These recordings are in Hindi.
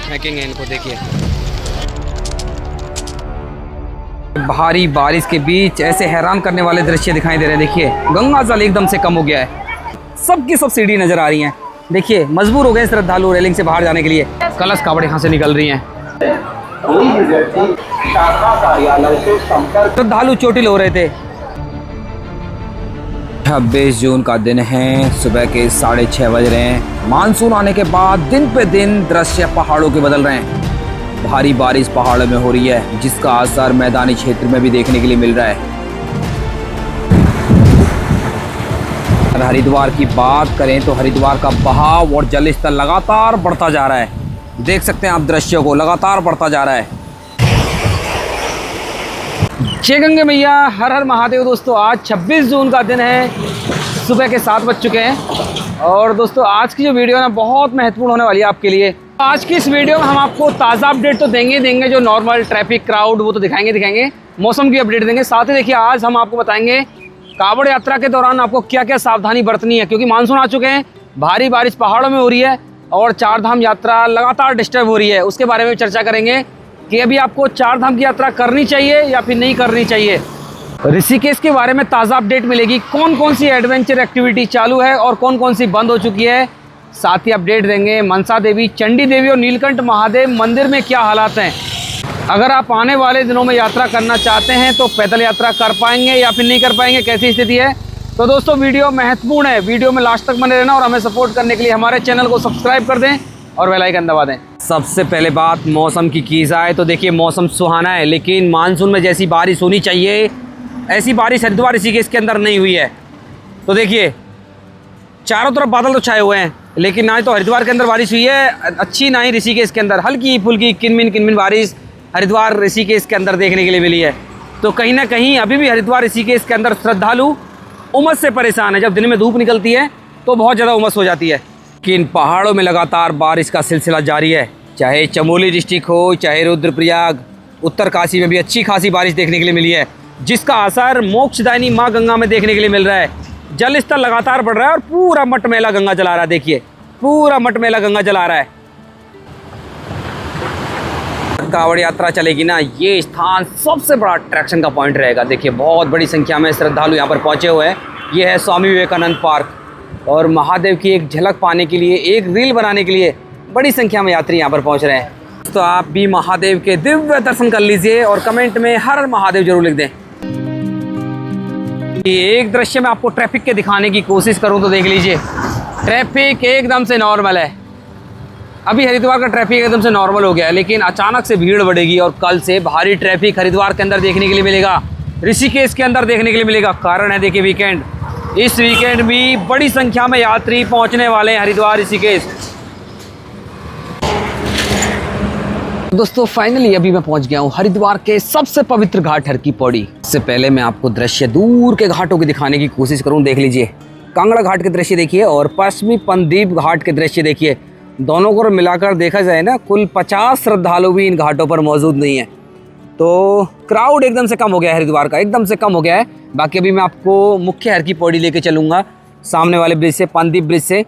फेंकेंगे इनको। देखिए भारी बारिश के बीच ऐसे हैरान करने वाले दृश्य दिखाई दे रहे हैं। देखिए गंगा जल एकदम से कम हो गया है, सबकी सब सीढ़ी नजर आ रही हैं। देखिए मजबूर हो गए श्रद्धालु रेलिंग से बाहर जाने के लिए। कलश कावड़ यहाँ से निकल रही हैं। श्रद्धालु चोटिल हो रहे थे। 26 जून का दिन है, सुबह के 6:30 बज रहे हैं। मानसून आने के बाद दिन पे दिन दृश्य पहाड़ों के बदल रहे हैं। भारी बारिश पहाड़ों में हो रही है, जिसका असर मैदानी क्षेत्र में भी देखने के लिए मिल रहा है। अगर हरिद्वार की बात करें तो हरिद्वार का बहाव और जल स्तर लगातार बढ़ता जा रहा है। देख सकते हैं आप दृश्यों को, लगातार बढ़ता जा रहा है। जय गंगे मैया, हर हर महादेव। दोस्तों आज 26 जून का दिन है, सुबह के 7 बज चुके हैं। और दोस्तों आज की जो वीडियो है ना बहुत महत्वपूर्ण होने वाली है आपके लिए। आज की इस वीडियो में हम आपको ताज़ा अपडेट तो देंगे, जो नॉर्मल ट्रैफिक क्राउड वो तो दिखाएंगे। मौसम की अपडेट देंगे। साथ ही देखिए आज हम आपको बताएंगे कावड़ यात्रा के दौरान आपको क्या क्या सावधानी बरतनी है, क्योंकि मानसून आ चुके हैं, भारी बारिश पहाड़ों में हो रही है और 4 धाम यात्रा लगातार डिस्टर्ब हो रही है। उसके बारे में चर्चा करेंगे कि अभी आपको 4 धाम की यात्रा करनी चाहिए या फिर नहीं करनी चाहिए। ऋषिकेश के बारे में ताज़ा अपडेट मिलेगी, कौन कौन सी एडवेंचर एक्टिविटी चालू है और कौन कौन सी बंद हो चुकी है। साथ ही अपडेट देंगे मनसा देवी, चंडी देवी और नीलकंठ महादेव मंदिर में क्या हालात हैं। अगर आप आने वाले दिनों में यात्रा करना चाहते हैं तो पैदल यात्रा कर पाएंगे या फिर नहीं कर पाएंगे, कैसी स्थिति है। तो दोस्तों वीडियो महत्वपूर्ण है, वीडियो में लास्ट तक बने रहना और हमें सपोर्ट करने के लिए हमारे चैनल को सब्सक्राइब कर दें और बेल आइकन दबा दें। सबसे पहले बात मौसम की जाए तो देखिए मौसम सुहाना है, लेकिन मानसून में जैसी बारिश होनी चाहिए ऐसी बारिश हरिद्वार ऋषिकेश के अंदर नहीं हुई है। तो देखिए चारों तरफ बादल तो छाए हुए हैं, लेकिन ना ही तो हरिद्वार के अंदर बारिश हुई है अच्छी, ना ही ऋषिकेश के अंदर। हल्की फुल्की किनमिन बारिश हरिद्वार ऋषिकेश के अंदर देखने के लिए मिली है। तो कहीं ना कहीं अभी भी हरिद्वार ऋषिकेश के अंदर श्रद्धालु उमस से परेशान है। जब दिन में धूप निकलती है तो बहुत ज़्यादा उमस हो जाती है। किन पहाड़ों में लगातार बारिश का सिलसिला जारी है, चाहे चमोली डिस्ट्रिक्ट हो, चाहे रुद्रप्रयाग, उत्तरकाशी में भी अच्छी खासी बारिश देखने के लिए मिली है, जिसका असर मोक्षदायिनी माँ गंगा में देखने के लिए मिल रहा है। जल स्तर लगातार बढ़ रहा है और पूरा मटमैला गंगा जला रहा है। देखिए पूरा मटमैला गंगा जला रहा है। कावड़ यात्रा चलेगी ना, ये स्थान सबसे बड़ा अट्रैक्शन का पॉइंट रहेगा। देखिए बहुत बड़ी संख्या में श्रद्धालु यहाँ पर पहुँचे हुए हैं। ये है स्वामी विवेकानंद पार्क और महादेव की एक झलक पाने के लिए, एक रील बनाने के लिए बड़ी संख्या में यात्री यहाँ पर पहुँच रहे हैं। तो आप भी महादेव के दिव्य दर्शन कर लीजिए और कमेंट में हर हर महादेव जरूर लिख दें। एक दृश्य में आपको ट्रैफिक के दिखाने की कोशिश करूं तो देख लीजिए, ट्रैफिक एकदम से नॉर्मल है। अभी हरिद्वार का ट्रैफिक एकदम से नॉर्मल हो गया है, लेकिन अचानक से भीड़ बढ़ेगी और कल से भारी ट्रैफिक हरिद्वार के अंदर देखने के लिए मिलेगा, ऋषिकेश के अंदर देखने के लिए मिलेगा। कारण है देखिए वीकेंड, इस वीकेंड भी बड़ी संख्या में यात्री पहुंचने वाले हैं हरिद्वार ऋषिकेश। दोस्तों फाइनली अभी मैं पहुंच गया हूं हरिद्वार के सबसे पवित्र घाट हर की पौड़ी। इससे पहले मैं आपको दृश्य दूर के घाटों की दिखाने की कोशिश करूं। देख लीजिए कांगड़ा घाट के दृश्य देखिए और पश्चिमी पंदीप घाट के दृश्य देखिए। दोनों को मिलाकर देखा जाए ना, कुल 50 श्रद्धालु भी इन घाटों पर मौजूद नहीं है। तो क्राउड एकदम से कम हो गया है, हरिद्वार का एकदम से कम हो गया है। बाकी अभी मैं आपको मुख्य हर की पौड़ी लेके चलूँगा सामने वाले ब्रिज से, पंदीप ब्रिज से,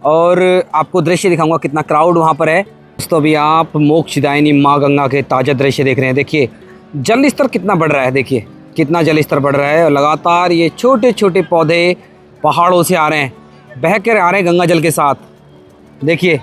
और आपको दृश्य दिखाऊंगा कितना क्राउड वहाँ पर है। दोस्तों अभी आप मोक्षदायिनी माँ गंगा के ताज़ा दृश्य देख रहे हैं। देखिए जल स्तर कितना बढ़ रहा है, देखिए कितना जल स्तर बढ़ रहा है और लगातार ये छोटे छोटे पौधे पहाड़ों से आ रहे हैं, बह कर आ रहे हैं गंगा जल के साथ। देखिए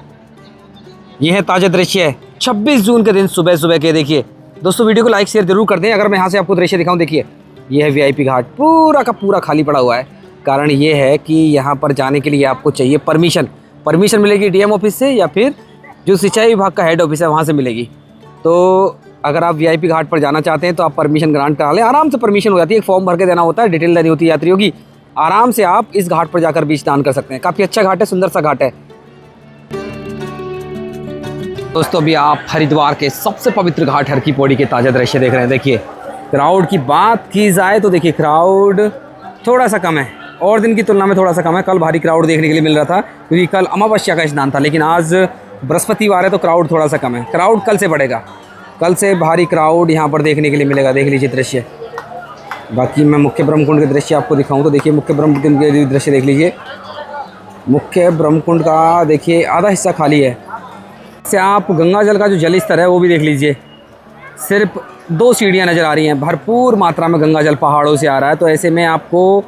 ये है ताज़ा दृश्य 26 जून के दिन सुबह सुबह के। देखिए दोस्तों वीडियो को लाइक शेयर जरूर कर दें। अगर मैं यहाँ से आपको दृश्य दिखाऊँ, देखिए ये है VIP घाट, पूरा का पूरा खाली पड़ा हुआ है। कारण ये है कि यहाँ पर जाने के लिए आपको चाहिए परमिशन मिलेगी DM ऑफिस से या फिर जो सिंचाई विभाग का हेड ऑफिस है वहाँ से मिलेगी। तो अगर आप VIP घाट पर जाना चाहते हैं तो आप परमिशन ग्रांट करा लें, आराम से परमिशन हो जाती है। एक फॉर्म भर के देना होता है, डिटेल देनी होती है यात्रियों की। आराम से आप इस घाट पर जाकर बीच दान कर सकते हैं। काफ़ी अच्छा घाट है, सुंदर सा घाट है। दोस्तों अभी आप हरिद्वार के सबसे पवित्र घाट हर की पौड़ी के ताज़ा दृश्य देख रहे हैं। देखिए क्राउड की बात की जाए तो देखिए क्राउड थोड़ा सा कम है, और दिन की तुलना में थोड़ा सा कम है। कल भारी क्राउड देखने के लिए मिल रहा था क्योंकि कल अमावस्या का स्नान था, लेकिन आज बृहस्पतिवार है तो क्राउड थोड़ा सा कम है। क्राउड कल से बढ़ेगा, कल से भारी क्राउड यहाँ पर देखने के लिए मिलेगा। देख लीजिए दृश्य। बाकी मैं मुख्य ब्रह्मकुंड के दृश्य आपको दिखाऊं तो देखिए मुख्य ब्रह्मकुंड के दृश्य देख लीजिए। मुख्य ब्रह्मकुंड का देखिए आधा हिस्सा खाली है से आप गंगा जल का जो जल स्तर है वो भी देख लीजिए, सिर्फ 2 सीढ़ियाँ नज़र आ रही हैं। भरपूर मात्रा में गंगा जल पहाड़ों से आ रहा है, तो ऐसे में आपको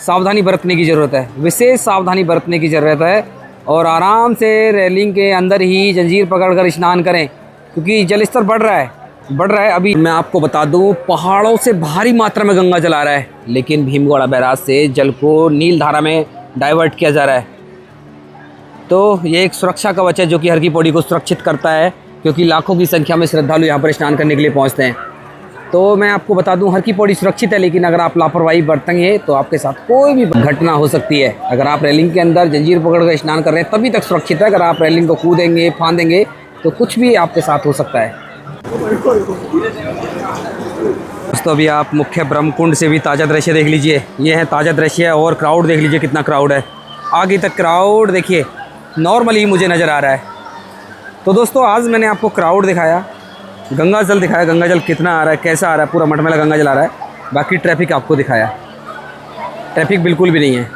सावधानी बरतने की ज़रूरत है, विशेष सावधानी बरतने की ज़रूरत है। और आराम से रेलिंग के अंदर ही जंजीर पकड़कर स्नान करें, क्योंकि जल स्तर बढ़ रहा है। अभी मैं आपको बता दूं, पहाड़ों से भारी मात्रा में गंगा जल आ रहा है, लेकिन भीमगढ़ बैराज से जल को नील धारा में डाइवर्ट किया जा रहा है। तो ये एक सुरक्षा कवच है जो कि हर की पौड़ी को सुरक्षित करता है, क्योंकि लाखों की संख्या में श्रद्धालु यहाँ पर स्नान करने के लिए पहुँचते हैं। तो मैं आपको बता दूं, हर की पौड़ी सुरक्षित है, लेकिन अगर आप लापरवाही बरतेंगे तो आपके साथ कोई भी घटना हो सकती है। अगर आप रेलिंग के अंदर जंजीर पकड़कर स्नान कर रहे हैं तभी तक सुरक्षित है। अगर आप रेलिंग को कूदेंगे, फांदेंगे तो कुछ भी आपके साथ हो सकता है। दोस्तों अभी आप मुख्य ब्रह्मकुंड से भी ताज़ा दृश्य देख लीजिए। ये है ताज़ा दृश्य, और क्राउड देख लीजिए कितना क्राउड है। आगे तक क्राउड देखिए नॉर्मली मुझे नज़र आ रहा है। तो दोस्तों आज मैंने आपको क्राउड दिखाया, गंगा जल दिखाया, गंगा जल कितना आ रहा है, कैसा आ रहा है, पूरा मटमैला गंगा जल आ रहा है। बाकी ट्रैफिक आपको दिखाया, ट्रैफिक बिल्कुल भी नहीं है।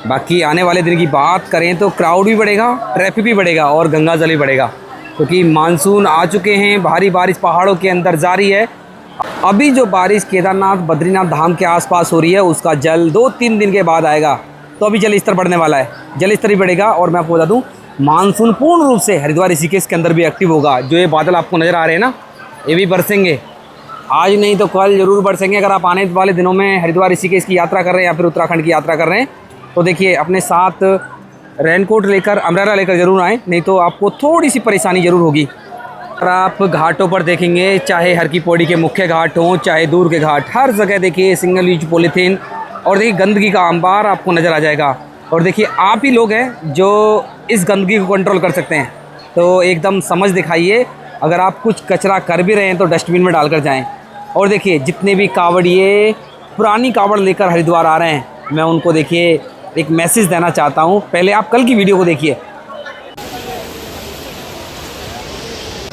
बाकी आने वाले दिन की बात करें तो क्राउड भी बढ़ेगा, ट्रैफिक भी बढ़ेगा और गंगा जल भी बढ़ेगा, क्योंकि मानसून आ चुके हैं। भारी बारिश पहाड़ों के अंदर जारी है। अभी जो बारिश केदारनाथ बद्रीनाथ धाम के आसपास हो रही है, उसका जल 2-3 दिन के बाद आएगा, तो अभी जल स्तर बढ़ने वाला है, जल स्तर भी बढ़ेगा। और मैं आपको बता दूँ, मानसून पूर्ण रूप से हरिद्वार ऋषिकेश के अंदर भी एक्टिव होगा। जो ये बादल आपको नज़र आ रहे हैं ना, ये भी बरसेंगे, आज नहीं तो कल ज़रूर बरसेंगे। अगर आप आने वाले दिनों में हरिद्वार ऋषिकेश की यात्रा कर रहे हैं या फिर उत्तराखंड की यात्रा कर रहे हैं, तो देखिए अपने साथ रेनकोट लेकर, अम्ब्रेला लेकर ज़रूर आएँ, नहीं तो आपको थोड़ी सी परेशानी ज़रूर होगी। अगर आप घाटों पर देखेंगे, चाहे हर की पौड़ी के मुख्य घाट हों चाहे दूर के घाट, हर जगह देखिए सिंगल यूज पॉलीथीन और देखिए गंदगी का अंबार आपको नज़र आ जाएगा। और देखिए आप ही लोग हैं जो इस गंदगी को कंट्रोल कर सकते हैं, तो एकदम समझ दिखाइए। अगर आप कुछ कचरा कर भी रहे हैं तो डस्टबिन में डालकर जाएं। और देखिए जितने भी कावड़िए पुरानी कावड़ लेकर हरिद्वार आ रहे हैं, मैं उनको देखिए एक मैसेज देना चाहता हूं। पहले आप कल की वीडियो को देखिए।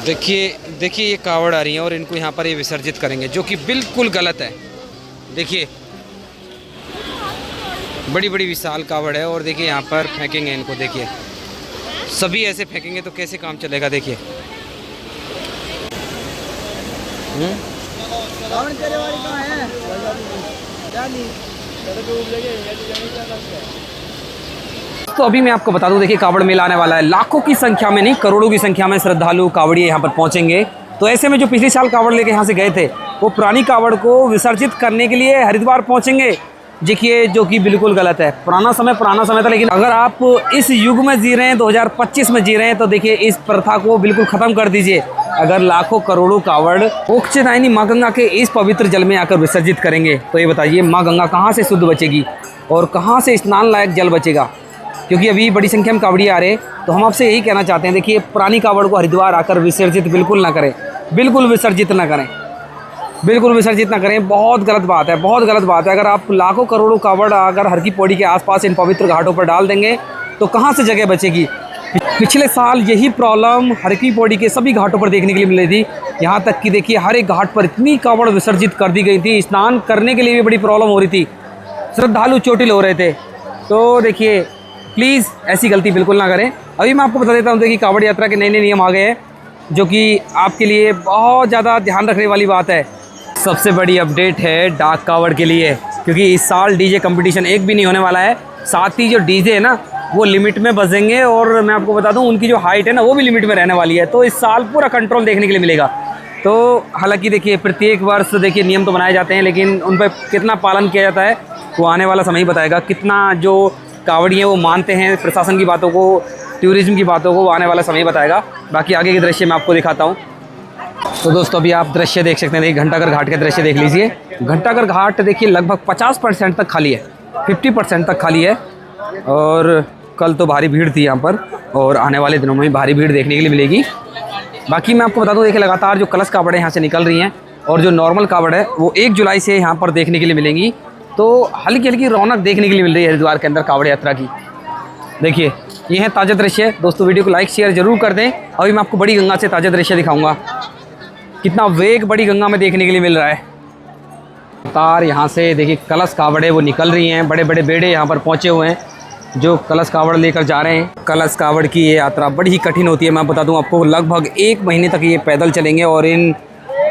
देखिए ये कावड़ आ रही हैं और इनको यहाँ पर ये विसर्जित करेंगे, जो कि बिल्कुल गलत है। देखिए बड़ी बड़ी विशाल कावड़ है और देखिए यहाँ पर फेंकेंगे इनको। देखिए सभी ऐसे फेंकेंगे तो कैसे काम चलेगा। देखिए तो अभी मैं आपको बता दूं, देखिए कावड़ मेला आने वाला है। लाखों की संख्या में नहीं, करोड़ों की संख्या में श्रद्धालु कावड़िए यहाँ पर पहुँचेंगे। तो ऐसे में जो पिछले साल कावड़ लेके यहाँ से गए थे, वो पुरानी कावड़ को विसर्जित करने के लिए हरिद्वार पहुँचेंगे। देखिए जो कि बिल्कुल गलत है। पुराना समय था, लेकिन अगर आप इस युग में जी रहे हैं, 2025 में जी रहे हैं, तो देखिए इस प्रथा को बिल्कुल ख़त्म कर दीजिए। अगर लाखों करोड़ों कावड़ मोक्षदायिनी माँ गंगा के इस पवित्र जल में आकर विसर्जित करेंगे, तो ये बताइए माँ गंगा कहाँ से शुद्ध बचेगी और कहाँ से स्नान लायक जल बचेगा। क्योंकि अभी बड़ी संख्या में कावड़िए आ रहे हैं, तो हम आपसे यही कहना चाहते हैं, देखिए पुरानी कावड़ को हरिद्वार आकर विसर्जित बिल्कुल ना करें, बिल्कुल विसर्जित ना करें, बिल्कुल विसर्जित ना करें। बहुत गलत बात है, बहुत गलत बात है। अगर आप लाखों करोड़ों कावड़ अगर हर की पौड़ी के आसपास इन पवित्र घाटों पर डाल देंगे, तो कहाँ से जगह बचेगी। पिछले साल यही प्रॉब्लम हर की पौड़ी के सभी घाटों पर देखने के लिए मिल रही थी। यहाँ तक कि देखिए हर एक घाट पर इतनी कावड़ विसर्जित कर दी गई थी, स्नान करने के लिए भी बड़ी प्रॉब्लम हो रही थी, श्रद्धालु चोटिल हो रहे थे। तो देखिए प्लीज़ ऐसी गलती बिल्कुल ना करें। अभी मैं आपको बता देता हूँ, देखिए कावड़ यात्रा के नए नए नियम आ गए हैं, जो कि आपके लिए बहुत ज़्यादा ध्यान रखने वाली बात है। सबसे बड़ी अपडेट है डाक कावड़ के लिए, क्योंकि इस साल डीजे कंपटीशन एक भी नहीं होने वाला है। साथ ही जो डीजे है ना, वो लिमिट में बजेंगे, और मैं आपको बता दूं उनकी जो हाइट है ना, वो भी लिमिट में रहने वाली है। तो इस साल पूरा कंट्रोल देखने के लिए मिलेगा। तो हालांकि देखिए प्रत्येक वर्ष देखिए नियम तो बनाए जाते हैं, लेकिन उन पर कितना पालन किया जाता है वो आने वाला समय ही बताएगा। कितना जो कावड़िए वो मानते हैं प्रशासन की बातों को, टूरिज़्म की बातों को, वो आने वाला समय ही बताएगा। बाकी आगे के दृश्य मैं आपको दिखाता हूँ। तो दोस्तों अभी आप दृश्य देख सकते हैं, देखिए घंटाघर घाट के दृश्य देख लीजिए। घंटाघर घाट देखिए लगभग 50% तक खाली है, 50% तक खाली है। और कल तो भारी भीड़ थी यहाँ पर, और आने वाले दिनों में भारी भीड़ देखने के लिए मिलेगी। बाकी मैं आपको बता दूँ, देखिए लगातार जो कलश कावड़ें यहाँ से निकल रही हैं, और जो नॉर्मल कावड़ है वो 1 जुलाई से यहाँ पर देखने के लिए मिलेंगी। तो हल्की हल्की रौनक देखने के लिए मिल रही है हरिद्वार के अंदर कावड़ यात्रा की। देखिए ये है ताज़ा दृश्य। दोस्तों वीडियो को लाइक शेयर जरूर कर दें। अभी मैं आपको बड़ी गंगा से ताज़ा दृश्य दिखाऊंगा, कितना वेग बड़ी गंगा में देखने के लिए मिल रहा है। तार यहाँ से देखिए कलश कावड़े वो निकल रही हैं, बड़े बड़े बेड़े यहाँ पर पहुँचे हुए हैं। जो कलश कावड़ लेकर जा रहे हैं। कलश कावड़ की ये यात्रा बड़ी ही कठिन होती है। मैं बता दूं आपको, लगभग 1 महीने तक ये पैदल चलेंगे और इन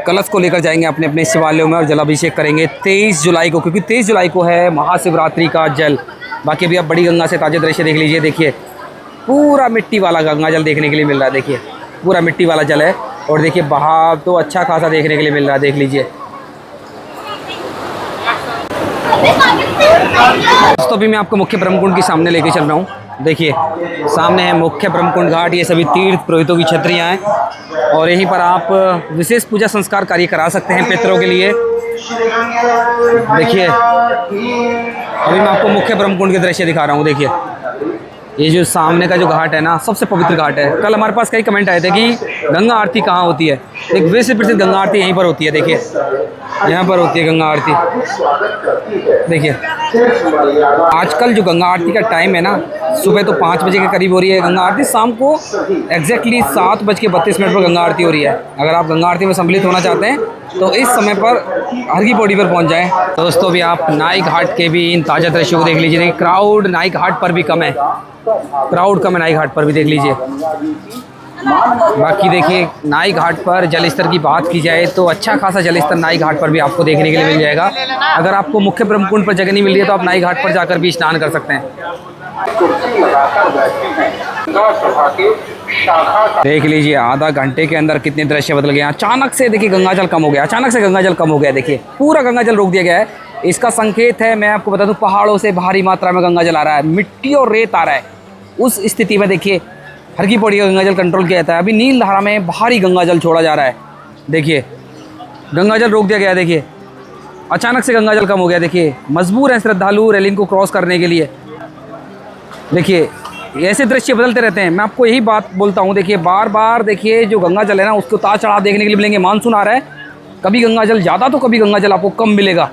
कलश को लेकर जाएंगे अपने अपने शिवालयों में और जलाभिषेक करेंगे 23 जुलाई को, क्योंकि 23 जुलाई को है महाशिवरात्रि का जल। बाकी अभी आप बड़ी गंगा से ताज़े दृश्य देख लीजिए। देखिए पूरा मिट्टी वाला गंगा जल देखने के लिए मिल रहा है। देखिए पूरा मिट्टी वाला जल है और देखिए बहाव तो अच्छा खासा देखने के लिए मिल रहा है। देख लीजिए दोस्तों, अभी मैं आपको मुख्य ब्रह्मकुंड के सामने लेके चल रहा हूँ। देखिए सामने है मुख्य ब्रह्मकुंड घाट। ये सभी तीर्थ पुरोहितों की छत्रियाँ हैं और यहीं पर आप विशेष पूजा संस्कार कार्य करा सकते हैं पितरों के लिए। देखिए अभी मैं आपको मुख्य ब्रह्मकुंड के दृश्य दिखा रहा हूँ। देखिए ये जो सामने का जो घाट है ना, सबसे पवित्र घाट है। कल हमारे पास कई कमेंट आए थे कि गंगा आरती कहाँ होती है। एक विश्व प्रसिद्ध गंगा आरती यहीं पर होती है। देखिए यहाँ पर होती है गंगा आरती। देखिए आजकल जो गंगा आरती का टाइम है ना, सुबह तो 5 बजे के करीब हो रही है गंगा आरती, शाम को एग्जैक्टली 7:32 पर गंगा आरती हो रही है। अगर आप गंगा आरती में सम्मिलित होना चाहते हैं तो इस समय पर हर की पौड़ी पर पहुंच जाएं। दोस्तों अभी आप नाई घाट के भी इन ताज़ा दृश्यों को देख लीजिए। देखिए क्राउड नाई घाट पर भी कम है, क्राउड कम है नाई घाट पर भी, देख लीजिए। बाकी देखिए नाई घाट पर जल स्तर की बात की जाए तो अच्छा खासा जल स्तर नाई घाट पर भी आपको देखने के लिए मिल जाएगा। अगर आपको मुख्य ब्रह्मकुंड पर जगह नहीं मिल रही है तो आप नाई घाट पर जाकर भी स्नान कर सकते हैं। देख लीजिए आधा घंटे के अंदर कितने दृश्य बदल गए। अचानक से देखिए गंगा जल कम हो गया, अचानक से गंगा जल कम हो गया। देखिए पूरा गंगा जल रोक दिया गया है। इसका संकेत है, मैं आपको बता दूं, पहाड़ों से भारी मात्रा में गंगा जल आ रहा है, मिट्टी और रेत आ रहा है। उस स्थिति में देखिए हर की पौड़ी का गंगा जल कंट्रोल किया जाता है। अभी नील धारा में भारी गंगा जल छोड़ा जा रहा है। देखिए गंगा जल रोक दिया गया है। देखिए अचानक से गंगा जल कम हो गया। देखिए मजबूर हैं श्रद्धालु रेलिंग को क्रॉस करने के लिए। देखिए ऐसे दृश्य बदलते रहते हैं। मैं आपको यही बात बोलता हूँ। देखिए बार बार देखिए जो गंगा जल है ना, उसको उतार चढ़ाव देखने के लिए मिलेंगे। मानसून आ रहा है, कभी गंगा जल ज़्यादा तो कभी गंगा जल आपको कम मिलेगा।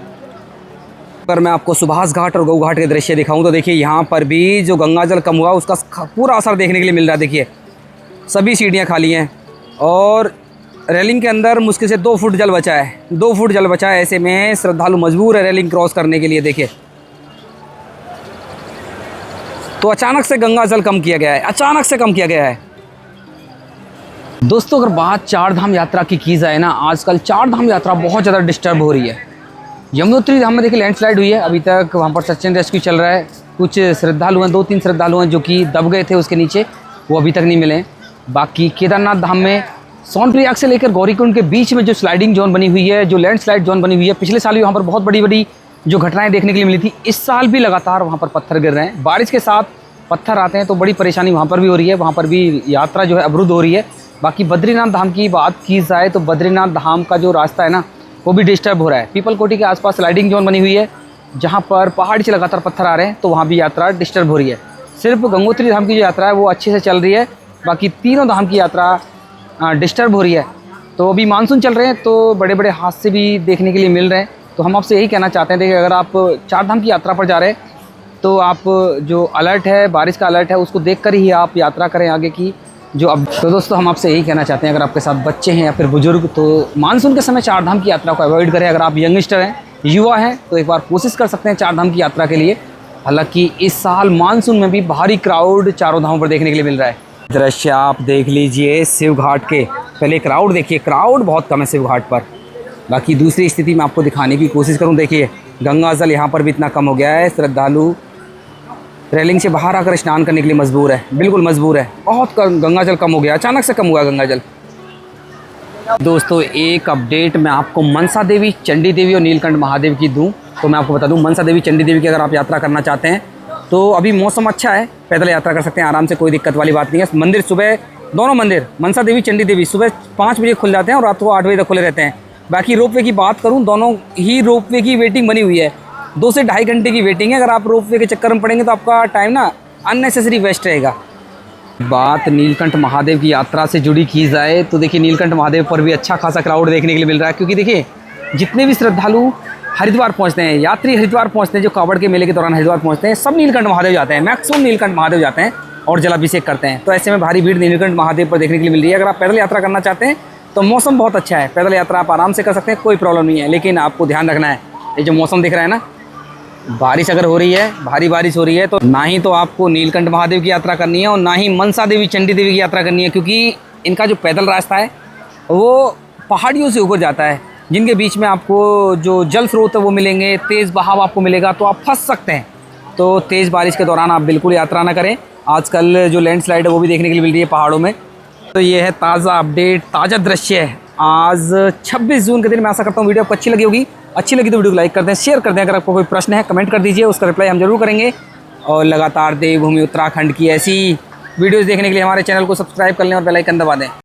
अगर मैं आपको सुभाष घाट और गऊ घाट के दृश्य दिखाऊं तो देखिए यहाँ पर भी जो गंगा जल कम हुआ उसका पूरा असर देखने के लिए मिल रहा है। देखिए सभी सीढ़ियाँ खाली हैं और रेलिंग के अंदर मुश्किल से 2 फुट जल बचा है, 2 फुट जल बचा है। ऐसे में श्रद्धालु मजबूर है रेलिंग क्रॉस करने के लिए। देखिए तो अचानक से गंगा जल कम किया गया है, अचानक से कम किया गया है। दोस्तों अगर बात 4 धाम यात्रा की जाए ना, आजकल 4 धाम यात्रा बहुत ज़्यादा डिस्टर्ब हो रही है। यमुनोत्री धाम में देखिए लैंडस्लाइड हुई है, अभी तक वहाँ पर सर्च एंड रेस्क्यू चल रहा है। कुछ श्रद्धालु हैं, 2-3 श्रद्धालु हैं जो कि दब गए थे उसके नीचे, वो अभी तक नहीं मिले हैं। बाकी केदारनाथ धाम में सोनप्रयाग से लेकर गौरीकुंड के बीच में जो स्लाइडिंग जोन बनी हुई है, जो लैंडस्लाइड जोन बनी हुई है, पिछले साल भी वहाँ पर बहुत बड़ी बड़ी जो घटनाएं देखने के लिए मिली थी। इस साल भी लगातार वहाँ पर पत्थर गिर रहे हैं, बारिश के साथ पत्थर आते हैं तो बड़ी परेशानी वहाँ पर भी हो रही है। वहाँ पर भी यात्रा जो है अवरुद्ध हो रही है। बाकी बद्रीनाथ धाम की बात की जाए तो बद्रीनाथ धाम का जो रास्ता है ना, वो भी डिस्टर्ब हो रहा है। पीपल कोटी के आसपास स्लाइडिंग जोन बनी हुई है जहाँ पर पहाड़ी से लगातार पत्थर आ रहे हैं, तो वहाँ भी यात्रा डिस्टर्ब हो रही है। सिर्फ गंगोत्री धाम की जो यात्रा है वो अच्छे से चल रही है, बाकी तीनों धाम की यात्रा डिस्टर्ब हो रही है। तो अभी मानसून चल रहे हैं तो बड़े बड़े हादसे भी देखने के लिए मिल रहे हैं। तो हम आपसे यही कहना चाहते हैं, देखिए अगर आप 4 धाम की यात्रा पर जा रहे हैं तो आप जो अलर्ट है, बारिश का अलर्ट है, उसको देखकर ही आप यात्रा करें आगे की जो अब। तो दोस्तों हम आपसे यही कहना चाहते हैं, अगर आपके साथ बच्चे हैं या फिर बुजुर्ग तो मानसून के समय 4 धाम की यात्रा को अवॉइड करें। अगर आप यंगस्टर हैं, युवा हैं, तो एक बार कोशिश कर सकते हैं 4 धाम की यात्रा के लिए। हालांकि इस साल मानसून में भी भारी क्राउड चारों धामों पर देखने के लिए मिल रहा है। दृश्य आप देख लीजिए शिव घाट के। पहले क्राउड देखिए, क्राउड बहुत कम है शिव घाट पर। बाकी दूसरी स्थिति मैं आपको दिखाने की कोशिश करूँ। देखिए गंगा जल यहाँ पर भी इतना कम हो गया है, श्रद्धालु रेलिंग से बाहर आकर स्नान करने के लिए मजबूर है, बिल्कुल मजबूर है। बहुत गंगा जल कम हो गया, अचानक से कम हुआ गंगा जल। दोस्तों एक अपडेट मैं आपको मनसा देवी, चंडी देवी और नीलकंठ महादेव की दूं तो मैं आपको बता दूं, मनसा देवी, चंडी देवी की अगर आप यात्रा करना चाहते हैं तो अभी मौसम अच्छा है, पैदल यात्रा कर सकते हैं आराम से, कोई दिक्कत वाली बात नहीं है। मंदिर सुबह, दोनों मंदिर मनसा देवी, चंडी देवी सुबह 5 बजे खुल जाते हैं और रात को 8 बजे तक खुले रहते हैं। बाकी रोपवे की बात करूँ, दोनों ही रोपवे की वेटिंग बनी हुई है, 2 से ढाई घंटे की वेटिंग है। अगर आप रोपवे के चक्कर में पड़ेंगे तो आपका टाइम ना अननेसेसरी वेस्ट रहेगा। बात नीलकंठ महादेव की यात्रा से जुड़ी की जाए तो देखिए नीलकंठ महादेव पर भी अच्छा खासा क्राउड देखने के लिए मिल रहा है, क्योंकि देखिए जितने भी श्रद्धालु हरिद्वार पहुंचते हैं, यात्री हरिद्वार पहुंचते हैं, जो कावड़ के मेले के दौरान हरिद्वार पहुंचते हैं, सब नीलकंठ महादेव जाते हैं, मैक्सिमम नीलकंठ महादेव जाते हैं और जलाभिषेक करते हैं। तो ऐसे में भारी भीड़ नीलकंठ महादेव पर देखने के लिए मिल रही है। अगर आप पैदल यात्रा करना चाहते हैं तो मौसम बहुत अच्छा है, पैदल यात्रा आप आराम से कर सकते हैं, कोई प्रॉब्लम नहीं है। लेकिन आपको ध्यान रखना है, ये जो मौसम दिख रहा है ना, बारिश अगर हो रही है, भारी बारिश हो रही है, तो ना ही तो आपको नीलकंठ महादेव की यात्रा करनी है और ना ही मनसा देवी, चंडी देवी की यात्रा करनी है, क्योंकि इनका जो पैदल रास्ता है वो पहाड़ियों से ऊपर जाता है, जिनके बीच में आपको जो जल स्रोत है वो मिलेंगे, तेज़ बहाव आपको मिलेगा, तो आप फंस सकते हैं। तो तेज़ बारिश के दौरान आप बिल्कुल यात्रा ना करें। आजकल जो लैंडस्लाइड है वो भी देखने के लिए मिल रही है पहाड़ों में। तो ये है ताज़ा अपडेट, ताज़ा दृश्य है आज 26 जून के दिन। मैं आशा करता हूँ वीडियो आपको अच्छी लगी होगी। अच्छी लगी तो वीडियो को लाइक कर दें, शेयर कर दें। अगर आपको कोई प्रश्न है कमेंट कर दीजिए, उसका रिप्लाई हम जरूर करेंगे। और लगातार देवभूमि उत्तराखंड की ऐसी वीडियोज़ देखने के लिए हमारे चैनल को सब्सक्राइब कर लें और बेल आइकन दबा दें।